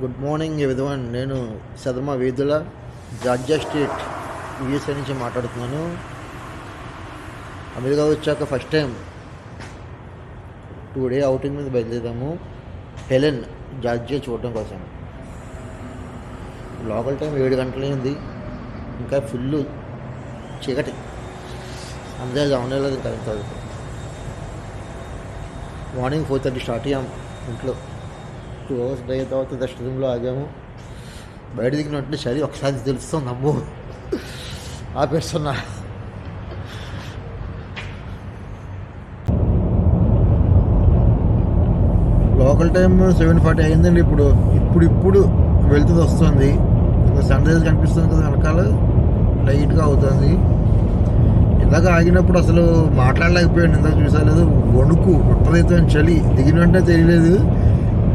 Good morning everyone. నేను సదర్మ వీధుల Georgia state USA నుంచి మాట్లాడుతున్నాను. అమెరికా వచ్చాక ఫస్ట్ టైం 2 డే అవుటింగ్ మీద బయలుదేరాము హెలెన్, జార్జియా చూడటం కోసం. లోకల్ టైం 7 గంటలైంది. ఇంకా ఫుల్ చీకటి, అందరూ అవనేలేదు. ఇంకా మార్నింగ్ 4:30 స్టార్ట్ అయ్యాము. ఇంట్లో 2 అవర్స్ అయిన తర్వాత రెస్ట్ రూమ్లో ఆగాము. బయట దిగిన వెంటనే చలి ఒకసారి తెలుస్తుంది. అమ్మో ఆపేస్తున్నా. లోకల్ టైం 7:40 అయిందండి. ఇప్పుడు వెళ్తుంది వస్తుంది. సన్ రైజ్ కనిపిస్తుంది కదా వెనకాల, లైట్గా అవుతుంది. ఇందాక ఆగినప్పుడు అసలు మాట్లాడలేకపోయాను. ఇందాక చూసాలేదు, వణుకు విపరీతమైన చలి. దిగిన వెంటనే తెలియలేదు.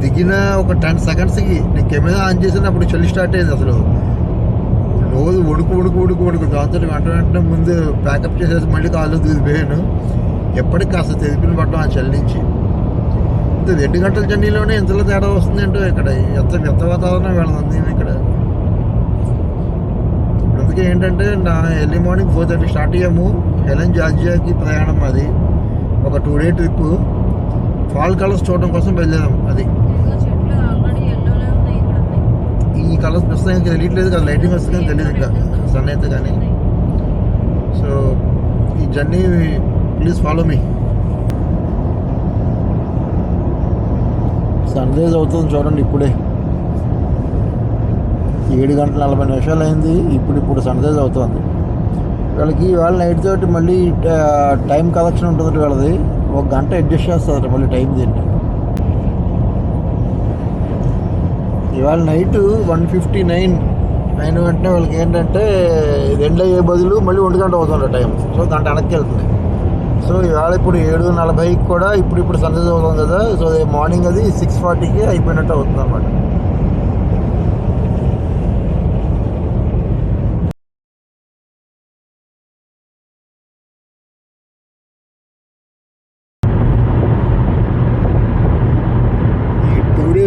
దిగిన ఒక 10 సెకండ్స్కి నేను కెమెరా ఆన్ చేసినప్పుడు చలి స్టార్ట్ అయింది. అసలు రోజు వణుకు. దాంతో వెంటనే ముందు ప్యాకప్ చేసేసి మళ్ళీ కాళ్ళు దూరిపోయాను. ఎప్పటికీ కాస్త తెరిపిన పడ్డం ఆ చలి నుంచి. 2 గంటల జర్నీలోనే ఎంతలో తేడా వస్తుంది ఏంటో. ఇక్కడ ఎంత వాతావరణం వెళుతుంది ఇక్కడ. అందుకే ఏంటంటే నా ఎర్లీ మార్నింగ్ 4:30 స్టార్ట్ అయ్యాము. హెలెన్, జార్జియాకి ప్రయాణం. అది ఒక 2 డే ట్రిప్. ఫాల్ కలర్స్ చూడడం కోసం బయలుదేరాం. అది ఈ కలర్స్ ప్రస్తుతం తెలియట్లేదు కదా, లైటింగ్ వస్తుంది కానీ తెలియదు ఇంకా సన్ అయితే కానీ. సో ఈ journey please follow me. Sunrise అవుతుంది చూడండి. ఇప్పుడే 7:40 అయింది. ఇప్పుడు సన్ రైజ్ అవుతుంది. వాళ్ళ నైట్ తోటి మళ్ళీ టైం కలెక్షన్ ఉంటుంది వాళ్ళది. 1 గంట అడ్జస్ట్ చేస్తారు మళ్ళీ టైం. దీన్ని ఇవాళ నైట్ 1:59 అయిన వెంటనే వాళ్ళకి ఏంటంటే 2 అయ్యే బదులు మళ్ళీ 1 గంట అవుతుంది టైం. సో గంట వెనక్కి వెళ్తుంది. సో ఇవాళ ఇప్పుడు 7:40కి కూడా ఇప్పుడు సన్ రైజ్ అవుతుంది కదా. సో మార్నింగ్ అది 6:40కి అయిపోయినట్టు అవుతుంది అన్నమాట.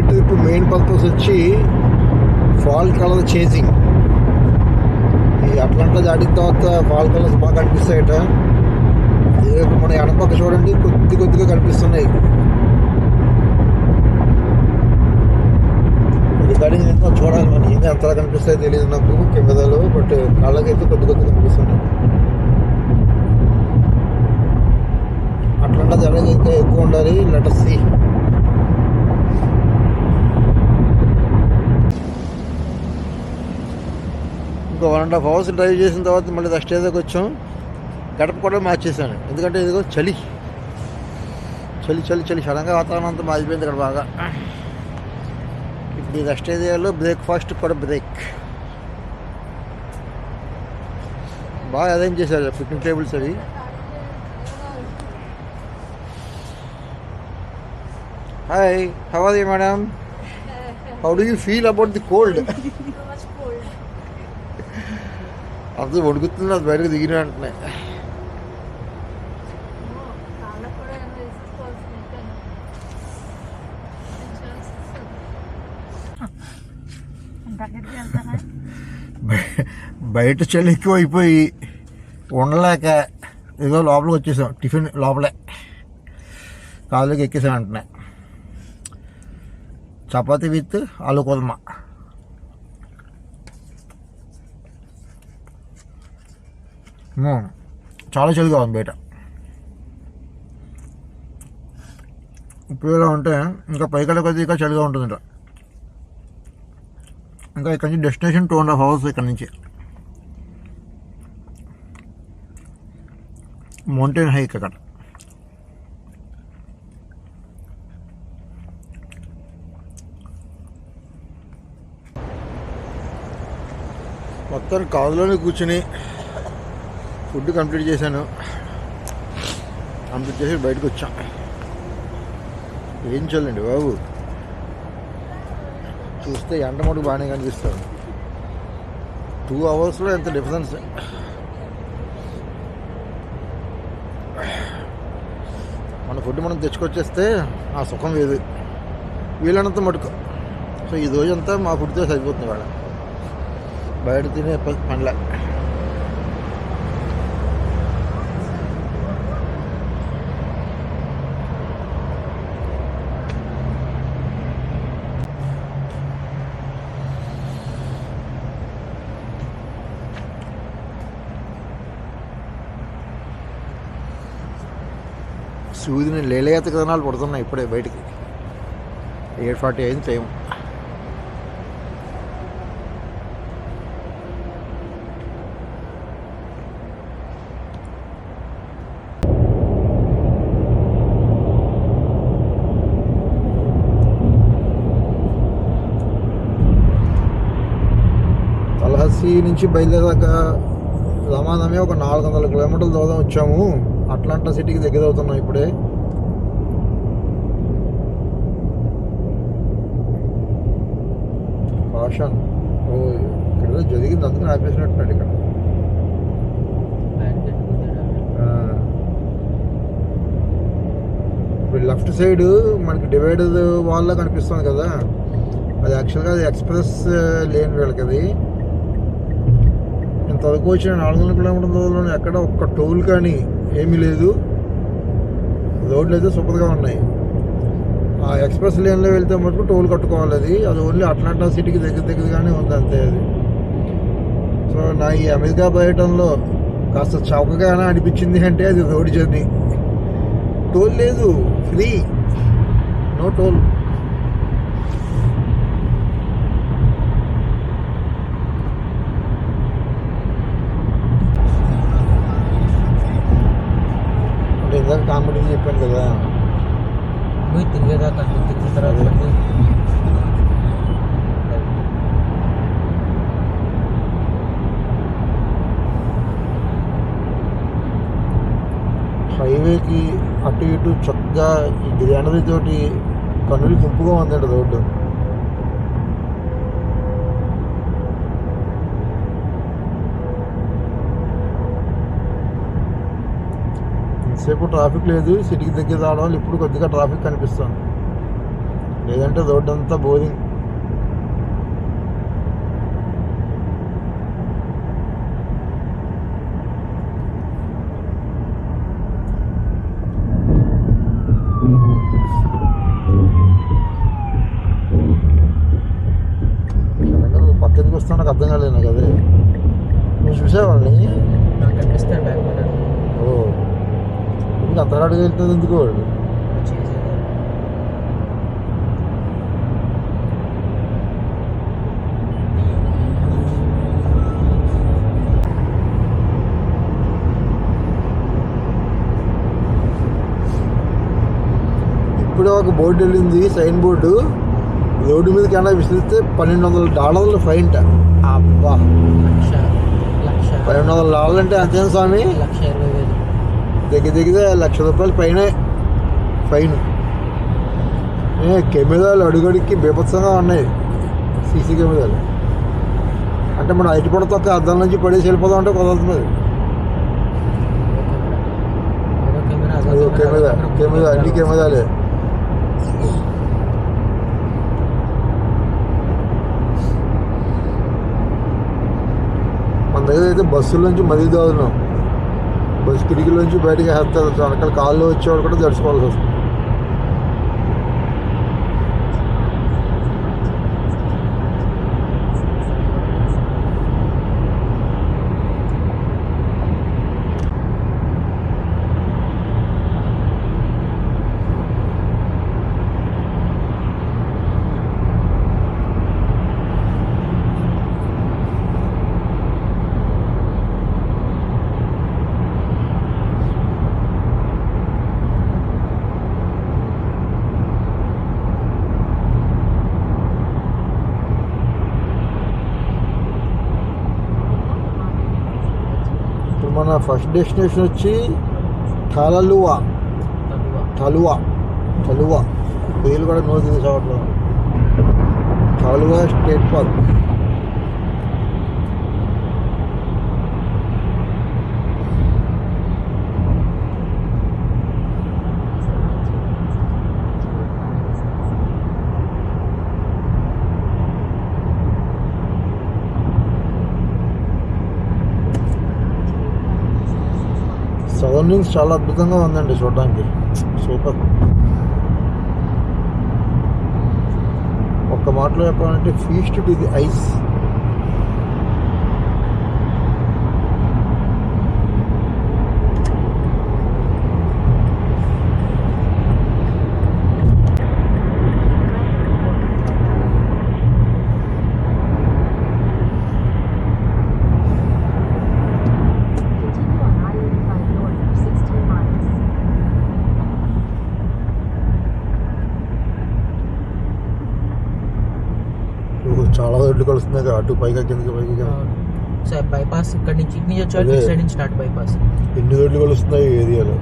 ట్రిప్ మెయిన్ పర్పస్ వచ్చి ఫాల్ కలర్ చేసింగ్. ఈ అట్లాంటా దాటిన తర్వాత ఫాల్ కలర్స్ బాగా కనిపిస్తాయట. ఇప్పుడు మన ఎడపక్క చూడండి, కొద్దిగా కనిపిస్తున్నాయి. రికార్డింగ్ ఎంతో చూడాలి మనం, ఏం ఎంతలా కనిపిస్తాయో తెలియదు నాకు కెమెరాలో. బట్ కళ్ళకైతే కొద్ది కనిపిస్తున్నాయి. అట్లాంటా జరగ ఇంకా ఎక్కువ ఉండాలి. Letter C. ఇంకో 1.5 hours డ్రైవ్ చేసిన తర్వాత మళ్ళీ రెస్ట్ ఏదోకి వచ్చాం. గడప కూడా మార్చేసాను, ఎందుకంటే ఇదిగో చలి. సడన్గా వాతావరణం అంతా మారిపోయింది ఇక్కడ బాగా. ఇప్పుడు ఈ రెస్ట్ ఏరియాలో బ్రేక్ఫాస్ట్ కూడా బ్రేక్ బాగా అరేంజ్ చేశారు, పిక్నిక్ టేబుల్స్ అవి. Hi, how are you madam? How do you feel about the cold? అంత వణుకుతుంది అది బయటకు దిగిన వెంటనే. బయట చలి ఎక్కువ అయిపోయి ఉండలేక ఏదో లోపలికి వచ్చేసాం. టిఫిన్ లోపలే కాదులోకి ఎక్కేసాం. వెంటనే చపాతీ విత్ ఆలు కుర్మా. చాలా చలిగా ఉంది బయట. ఇప్పుడు ఎలా ఉంటే ఇంకా పైకడ కొద్ది ఇంకా చలిగా ఉంటుందట. ఇంకా ఇక్కడ నుంచి డెస్టినేషన్ 2.5 hours ఇక్కడ నుంచి. మౌంటైన్ హైక్ అక్కడ. మొత్తం కారులోనే కూర్చుని ఫుడ్ కంప్లీట్ చేశాను. కంప్లీట్ చేసి బయటకు వచ్చాం. ఏం చల్లండి బాబు, చూస్తే ఎండ మటుకు బాగానే కనిపిస్తుంది. 2 hours ఎంత డిఫరెన్స్. మన ఫుడ్ మనం తెచ్చుకొచ్చేస్తే ఆ సుఖం వేరు. వీలైనంత మటుకు సో ఈ రోజంతా మా ఫుడ్తో సరిపోతుంది వాళ్ళ బయట తినే పనిలే. సూదిని లేలేత కథనాలు పడుతున్నాయి ఇప్పుడే బయటికి. 8:40 అయింది టైం. తలహస్సీ నుంచి బయలుదేరాక రమానమే ఒక 400 కిలోమీటర్ల దూరం వచ్చాము. అట్లాంటా సిటీకి దగ్గర అవుతున్నాం ఇప్పుడే. కాషన్ ఓ ఇక్కడ జరిగింది అందుకని ఆపేసినట్టున్నాడు ఇక్కడ. ఇప్పుడు లెఫ్ట్ సైడ్ మనకి డివైడర్ వాళ్ళ కనిపిస్తుంది కదా, అది యాక్చువల్గా అది ఎక్స్ప్రెస్ లేన్ వీళ్ళకి. అది ఇంతవరకు వచ్చిన 400 కిలోమీటర్ల దూరంలో ఎక్కడ ఒక్క టోల్ కానీ ఏమీ లేదు. రోడ్లు అయితే సూపర్గా ఉన్నాయి. ఆ ఎక్స్ప్రెస్ లేన్లో వెళ్తే మటుకు టోల్ కట్టుకోవాలి. అది ఓన్లీ అట్లాంటా సిటీకి దగ్గరగానే ఉంది అంతే అది. సో నా ఈ అమెరికా పర్యటనలో కాస్త చౌకగానే అనిపించింది అంటే అది రోడ్ జర్నీ. టోల్ లేదు, ఫ్రీ, నో టోల్. ఇందాక కామెడీ చెప్పాను కదా, తిరిగేదాకా తిరిగిన తర్వాత హైవేకి అటు ఇటు చక్కగా ఈ గ్రీనరీ తోటి కన్నులు గుంపుగా ఉందండి రోడ్డు. సేపు ట్రాఫిక్ లేదు. సిటీకి దగ్గర రావడం వల్ల ఇప్పుడు కొద్దిగా ట్రాఫిక్ కనిపిస్తుంది, లేదంటే రోడ్డు అంతా బోరింగ్. పక్కకి వస్తా నాకు అర్థం కాలేదు నాకు. అదే నువ్వు చూసేవాళ్ళని నాకు కనిపిస్తాడు బ్యాక్ మీద. ఓ ఇంకా అంతరాడికి వెళ్తుంది ఎందుకు వాడు? ఇప్పుడే ఒక బోర్డు వెళ్ళింది, సైన్ బోర్డు. రోడ్డు మీద కన్నా విసిరితే $1,200 ఫైన్. అబ్బా, $1,200 అంటే అంతేనా స్వామి? దగ్గర ₹1,00,000 పైనే ఫైన్. కెమెరాలు అడుగడికి బీభత్సంగా ఉన్నాయి, సీసీ కెమెరాలు. అంటే మనం ఐటీ పడితే ఒక అద్దం నుంచి పడేసి వెళ్ళిపోదాం అంటే కుదరదు. అది కెమెరా అన్ని కెమెరాలే. మన దగ్గర అయితే బస్సుల్లోంచి మరీ దారుణం. బస్సు కిటికీలోంచి బయటకి వేస్తారు, అక్కడ కాళ్ళు వచ్చేవాళ్ళు కూడా దర్చుకోవాల్సి వస్తుంది. మన ఫస్ట్ డెస్టినేషన్ వచ్చి టాలలువా. పేర్లు కూడా నోరు తీసుకోవట్లేదు. టాలువా స్టేట్ పార్క్. సరౌండింగ్స్ చాలా అద్భుతంగా ఉందండి చూడడానికి. సూపర్. ఒక్క మాటలో చెప్పాలంటే ఫీస్ట్ టు ది ఐస్. చాలా రోడ్లు కలుస్తున్నాయి కదా, అటు పైగా కిందకి పైగా. సార్ బైపాస్ ఇక్కడ నుంచి ఇటు నుంచి వచ్చారు, ఇటు సైడ్ నుంచి స్టార్ట్ బైపాస్. ఎన్ని రోడ్లు కలుస్తున్నాయి ఈ ఏరియాలో.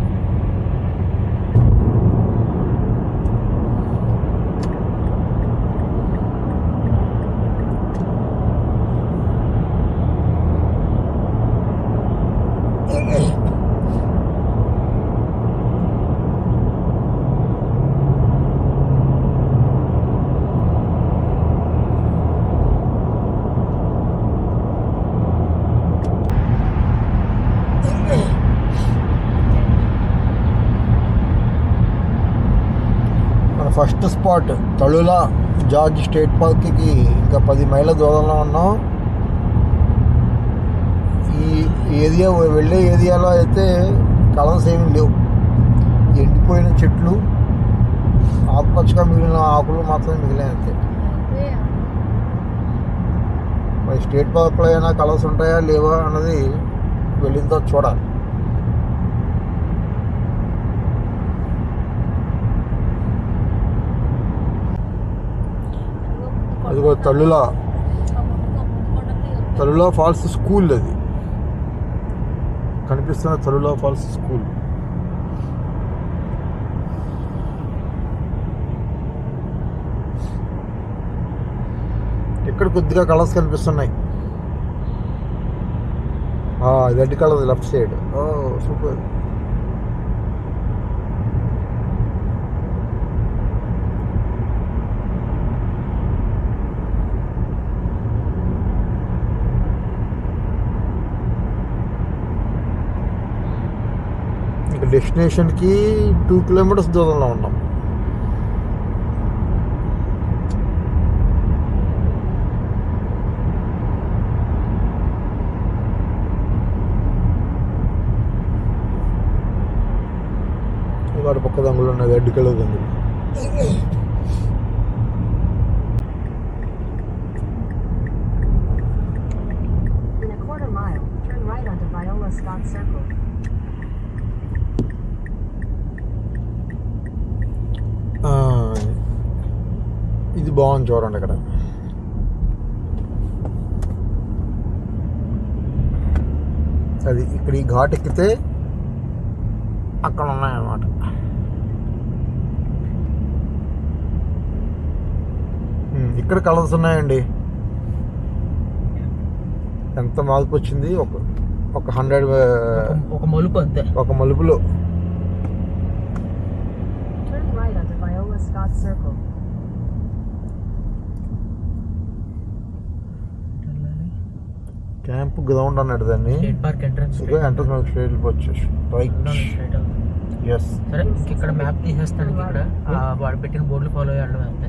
ఫస్ట్ స్పాట్ తళులా జార్జ్ స్టేట్ పార్క్కి ఇంకా 10 మైళ్ళ దూరంలో ఉన్నాం. ఈ ఏరియా వెళ్ళే ఏరియాలో అయితే కలర్స్ ఏమీ లేవు, ఎండిపోయిన చెట్లు, ఆకుపచ్చగా మిగిలిన ఆకులు మాత్రమే మిగిలాయి అంతే. మరి స్టేట్ పార్క్లో అయినా కలర్స్ ఉంటాయా లేవా అన్నది వెళ్ళిన తర్వాత చూడాలి. అదిగో తళులా ఫాల్స్ స్కూల్, అది కనిపిస్తున్న తళులా ఫాల్స్ స్కూల్. ఇక్కడ కొద్దిగా కలర్స్ కనిపిస్తున్నాయి. Red colour left side. Super. డెస్టినేషన్కి 2 కిలోమీటర్స్ దూరంలో ఉన్నాం. వాటి పక్క రంగులు ఉన్నాయి, రెడ్ కలర్ రంగులు. ఇది బాగుంది చూడండి. ఇక్కడ అది ఇక్కడ ఈ ఘాట్ ఎక్కితే అక్కడ ఉన్నాయన్నమాట. ఇక్కడ కలర్స్ ఉన్నాయండి. ఎంత మార్పు వచ్చింది, ఒక 100 ఒక మలుపు అంతే, ఒక మలుపులో. క్యాంప్ గ్రౌండ్ అన్నాడు దాన్ని. ఎంట్రన్స్ మనకు స్ట్రైట్ వెళ్ళిపోవచ్చు. ఎస్. సరే, ఇక్కడ మ్యాప్ తీసేస్తాను. ఇక్కడ వాడు పెట్టిన బోర్డులు ఫాలో అయ్యడం అంతే.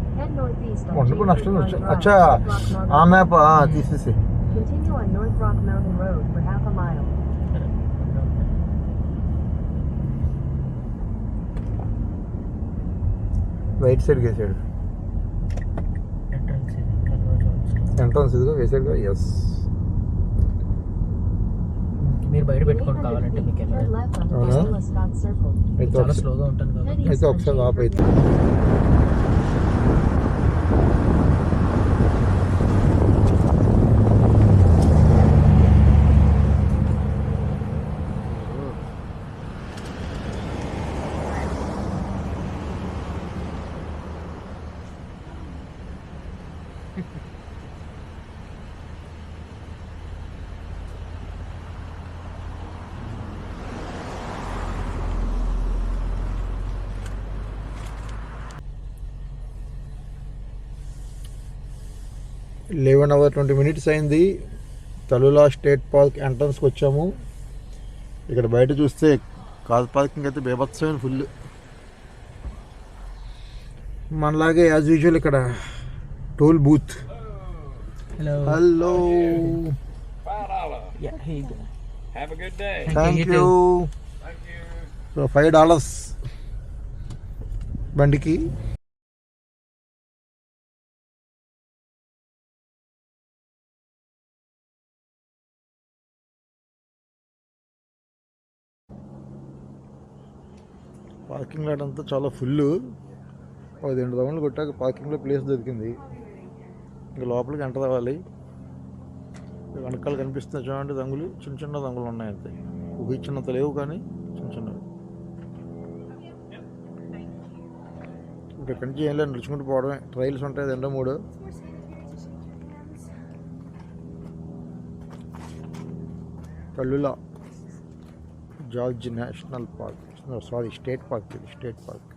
వండుకు నష్టం వచ్చా. అచ్చా, ఆ మ్యాప్ తీసేసి. రైట్ సైడ్కి వేసాడు. ఎంట్రన్స్ ఇదిగో వేసాడుగా. ఎస్. మీరు బయట పెట్టుకోండి కావాలంటే మీకు. అవునా? చాలా స్లోగా ఉంటాను కాబట్టి. అయితే ఒకసారి ఆఫ్ అయితే లెవెన్ అవర్ 20 minutes అయింది. తళులా స్టేట్ పార్క్ ఎంట్రన్స్కి వచ్చాము. ఇక్కడ బయట చూస్తే కార్ పార్కింగ్ అయితే బేభత్సమైన ఫుల్. మనలాగే యాజ్ యూజువల్ ఇక్కడ toll booth. Hello. Yeah, here you go. Have a good day. Thank you you. Thank you. So $5 బండికి. పార్కింగ్ లాట్ అంతా చాలా ఫుల్. 2 రౌండ్లు కొట్టాక పార్కింగ్లో ప్లేస్ దొరికింది. ఇంకా లోపలికి ఎంటర్ అవ్వాలి. వెనకాల కనిపిస్తున్న చూడండి రంగులు, చిన్న చిన్న రంగులు ఉన్నాయి అంతే. ఊహించినంత లేవు కానీ చిన్న చిన్నవి. ఇంకా కంచి ఏం లేదు, నడుచుకుంటూ పోవడమే. ట్రైల్స్ ఉంటాయి 2-3. Tallulah Gorge national park, sorry state park. ఇది స్టేట్ పార్క్.